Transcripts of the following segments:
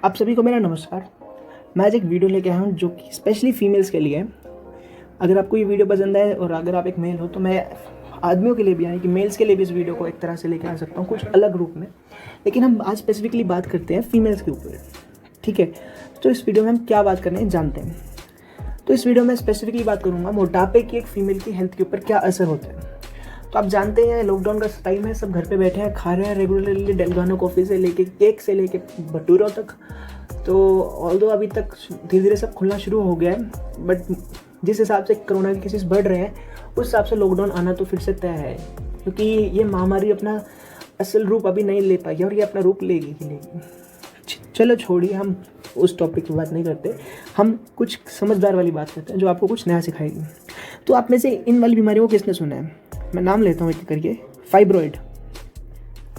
आप सभी को मेरा नमस्कार। मैं आज एक वीडियो लेके आया हूँ जो कि स्पेशली फीमेल्स के लिए है। अगर आपको ये वीडियो पसंद है और अगर आप एक मेल हो तो मैं आदमियों के लिए भी यानी कि मेल्स के लिए भी इस वीडियो को एक तरह से लेके आ सकता हूँ कुछ अलग रूप में। लेकिन हम आज स्पेसिफिकली बात करते हैं फीमेल्स के ऊपर, ठीक है। तो इस वीडियो में हम क्या बात करने जानते हैं। तो इस वीडियो में स्पेसिफिकली बात करूँगा मोटापे की एक फ़ीमेल की हेल्थ के ऊपर क्या असर होता है। तो आप जानते हैं लॉकडाउन का टाइम है, सब घर पे बैठे हैं, खा रहे हैं रेगुलरली डेलगानो कॉफ़ी से लेके केक से लेके भटूरों तक। तो ऑल्दो अभी तक धीरे धीरे सब खुलना शुरू हो गया है, बट जिस हिसाब से कोरोना के केसेस बढ़ रहे हैं उस हिसाब से लॉकडाउन आना तो फिर से तय है, क्योंकि ये महामारी अपना असल रूप अभी नहीं ले पाई और ये अपना रूप लेगी ही लेगी। चलो छोड़िए, हम उस टॉपिक की बात नहीं करते, हम कुछ समझदार वाली बात करते हैं जो आपको कुछ नया सिखाएगी। तो आप में से इन वाली बीमारियों को किसने सुना है? मैं नाम लेता हूँ एक करके। फाइब्रॉइड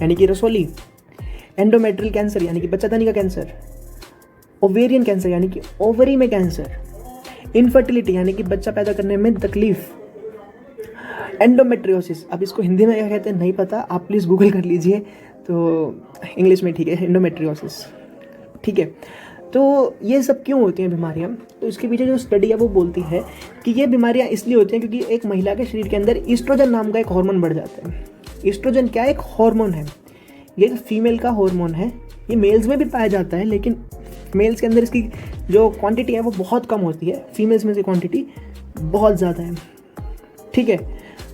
यानी कि रसोली, एंडोमेट्रियल कैंसर यानी कि बच्चादानी का कैंसर, ओवेरियन कैंसर यानी कि ओवरी में कैंसर, इनफर्टिलिटी यानी कि बच्चा पैदा करने में तकलीफ, एंडोमेट्रियोसिस, अब इसको हिंदी में क्या कहते हैं नहीं पता, आप प्लीज़ गूगल कर लीजिए, तो इंग्लिश में ठीक है एंडोमेट्रियोसिस, ठीक है। तो ये सब क्यों होती हैं बीमारियाँ? तो इसके पीछे जो स्टडी है वो बोलती है कि ये बीमारियाँ इसलिए होती हैं क्योंकि एक महिला के शरीर के अंदर ईस्ट्रोजन नाम का एक हार्मोन बढ़ जाता है। ईस्ट्रोजन क्या है? एक हार्मोन है, ये फीमेल का हार्मोन है। ये मेल्स में भी पाया जाता है, लेकिन मेल्स के अंदर इसकी जो क्वांटिटी है वो बहुत कम होती है, फीमेल्स में से क्वांटिटी बहुत ज़्यादा है, ठीक है।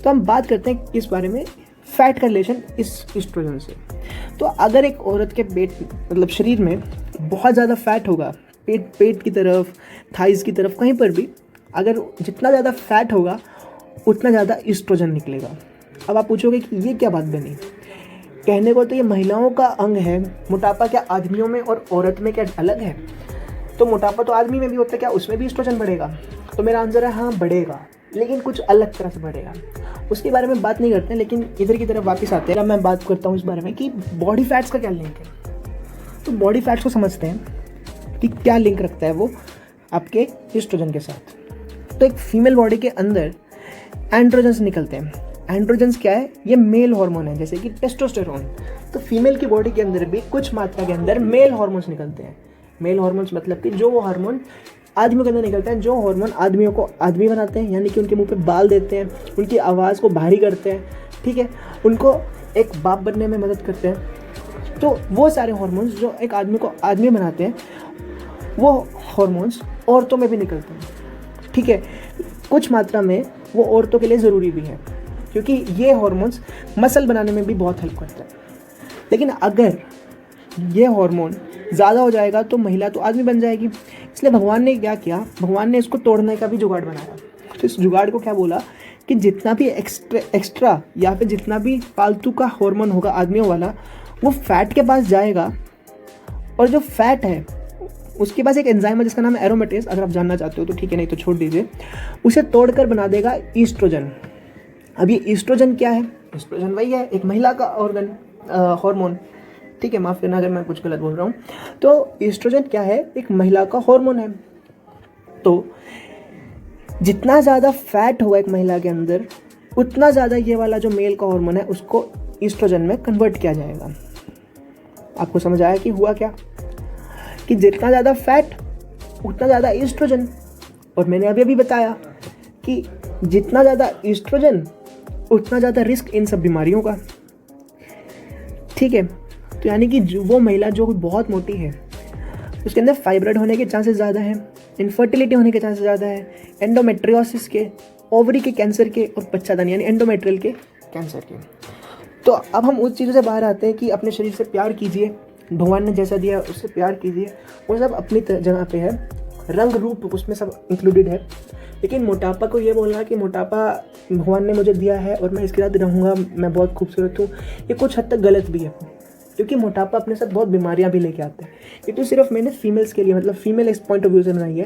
तो हम बात करते हैं किस बारे में? फैट का रिलेशन इस ईस्ट्रोजन से। तो अगर एक औरत के पेट मतलब शरीर में बहुत ज़्यादा फैट होगा, पेट की तरफ, थाइज़ की तरफ, कहीं पर भी अगर जितना ज़्यादा फैट होगा उतना ज़्यादा ईस्ट्रोजन निकलेगा। अब आप पूछोगे कि ये क्या बात बनी? कहने को तो ये महिलाओं का अंग है, मोटापा क्या आदमियों में और औरत में क्या अलग है? तो मोटापा तो आदमी में भी होता है, क्या उसमें भी ईस्ट्रोजन बढ़ेगा? तो मेरा आंसर है हाँ बढ़ेगा, लेकिन कुछ अलग तरह से बढ़ेगा। उसके बारे में बात नहीं करते हैं, लेकिन इधर की तरफ वापस आते हैं। मैं बात करता हूँ इस बारे में कि बॉडी फैट्स का क्या लिंक है। तो बॉडी फैट्स को समझते हैं कि क्या लिंक रखता है वो आपके ईस्ट्रोजन के साथ। तो एक फीमेल बॉडी के अंदर एंड्रोजन्स निकलते हैं। एंड्रोजन्स क्या है? ये मेल हार्मोन है, जैसे कि टेस्टोस्टेरोन। तो फीमेल की बॉडी के अंदर भी कुछ मात्रा के अंदर मेल हार्मोन्स निकलते हैं। मेल हार्मोन्स मतलब कि जो वो हार्मोन आदमियों के अंदर निकलते हैं, जो हार्मोन आदमियों को आदमी बनाते हैं, यानी कि उनके मुंह पे बाल देते हैं, उनकी आवाज़ को भारी करते हैं, ठीक है, उनको एक बाप बनने में मदद करते हैं। तो वो सारे हार्मोन्स जो एक आदमी को आदमी बनाते हैं, वो हार्मोन्स औरतों में भी निकलते हैं, ठीक है। कुछ मात्रा में वो औरतों के लिए ज़रूरी भी है, क्योंकि ये हार्मोन्स मसल बनाने में भी बहुत हेल्प करता है। लेकिन अगर ये हार्मोन ज़्यादा हो जाएगा तो महिला तो आदमी बन जाएगी। इसलिए भगवान ने क्या किया? भगवान ने इसको तोड़ने का भी जुगाड़ बनाया। तो इस जुगाड़ को क्या बोला कि जितना भी एक्स्ट्रा या फिर जितना भी फालतू का हार्मोन होगा आदमियों वाला, वो फैट के पास जाएगा, और जो फैट है उसके पास एक एंजाइम है जिसका नाम है एरोमेटेज। अगर आप जानना चाहते हो तो ठीक है, नहीं तो छोड़ दीजिए। उसे तोड़कर बना देगा ईस्ट्रोजन। अब ये ईस्ट्रोजन क्या है? ईस्ट्रोजन वही है, एक महिला का ऑर्गन हार्मोन, ठीक है, माफ़ करना अगर मैं कुछ गलत बोल रहा हूँ। तो ईस्ट्रोजन क्या है? एक महिला का हार्मोन है। तो जितना ज़्यादा फैट होगा एक महिला के अंदर, उतना ज़्यादा ये वाला जो मेल का हार्मोन है उसको ईस्ट्रोजन में कन्वर्ट किया जाएगा। आपको समझ आया कि हुआ क्या? कि जितना ज़्यादा फैट उतना ज़्यादा ईस्ट्रोजन। और मैंने अभी बताया कि जितना ज़्यादा ईस्ट्रोजन उतना ज़्यादा रिस्क इन सब बीमारियों का, ठीक है। तो यानी कि वो महिला जो बहुत मोटी है उसके अंदर फाइब्रॉइड होने के चांसेस ज़्यादा हैं, इनफर्टिलिटी होने के चांसेस ज़्यादा है, एंडोमेट्रियोसिस के, ओवरी के कैंसर के, और बच्चादानी यानी एंडोमेट्रियल के कैंसर के। तो अब हम उस चीज़ों से बाहर आते हैं कि अपने शरीर से प्यार कीजिए, भगवान ने जैसा दिया उससे प्यार कीजिए। वो सब अपनी जगह पे है, रंग रूप उसमें सब इंक्लूडेड है। लेकिन मोटापा को ये बोलना कि मोटापा भगवान ने मुझे दिया है और मैं इसके साथ रहूँगा, मैं बहुत खूबसूरत हूँ, ये कुछ हद तक गलत भी है, क्योंकि मोटापा अपने साथ बहुत बीमारियां भी लेके आता है। ये तो सिर्फ मैंने फीमेल्स के लिए मतलब फीमेल इस पॉइंट ऑफ व्यू से बनाई है,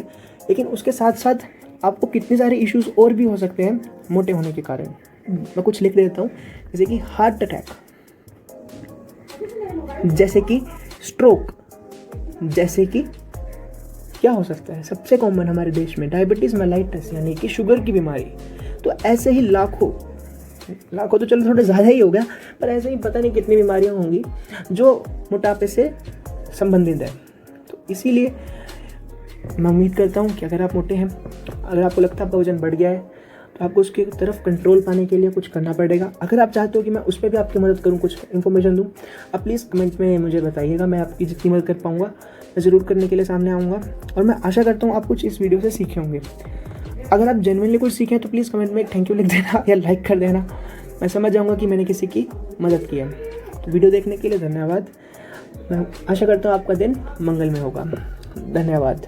लेकिन उसके साथ साथ आपको कितने सारे इश्यूज और भी हो सकते हैं मोटे होने के कारण। मैं कुछ लिख देता हूँ, जैसे कि हार्ट अटैक, जैसे कि स्ट्रोक, जैसे कि क्या हो सकता है सबसे कॉमन हमारे देश में डायबिटीज़ मेलाइटस यानी कि शुगर की बीमारी। तो ऐसे ही लाखों तो चलो थोड़ा ज़्यादा ही हो गया, पर ऐसे ही पता नहीं कितनी बीमारियां होंगी जो मोटापे से संबंधित है। तो इसीलिए मैं उम्मीद करता हूँ कि अगर आप मोटे हैं, अगर आपको लगता है आपका वजन बढ़ गया है, तो आपको उसकी तरफ कंट्रोल पाने के लिए कुछ करना पड़ेगा। अगर आप चाहते हो कि मैं उस पर भी आपकी मदद करूँ, कुछ इन्फॉर्मेशन दूँ, आप प्लीज़ कमेंट में मुझे बताइएगा। मैं आपकी जितनी मदद कर पाऊँगा मैं ज़रूर करने के लिए सामने आऊँगा। और मैं आशा करता हूँ आप कुछ इस वीडियो से सीखे होंगे। अगर आप जेन्युइनली कुछ सीखें तो प्लीज़ कमेंट में एक थैंक यू लिख देना या लाइक कर देना। मैं समझ जाऊँगा कि मैंने किसी की मदद की है। तो वीडियो देखने के लिए धन्यवाद। मैं आशा करता हूँ आपका दिन मंगलमय होगा। धन्यवाद।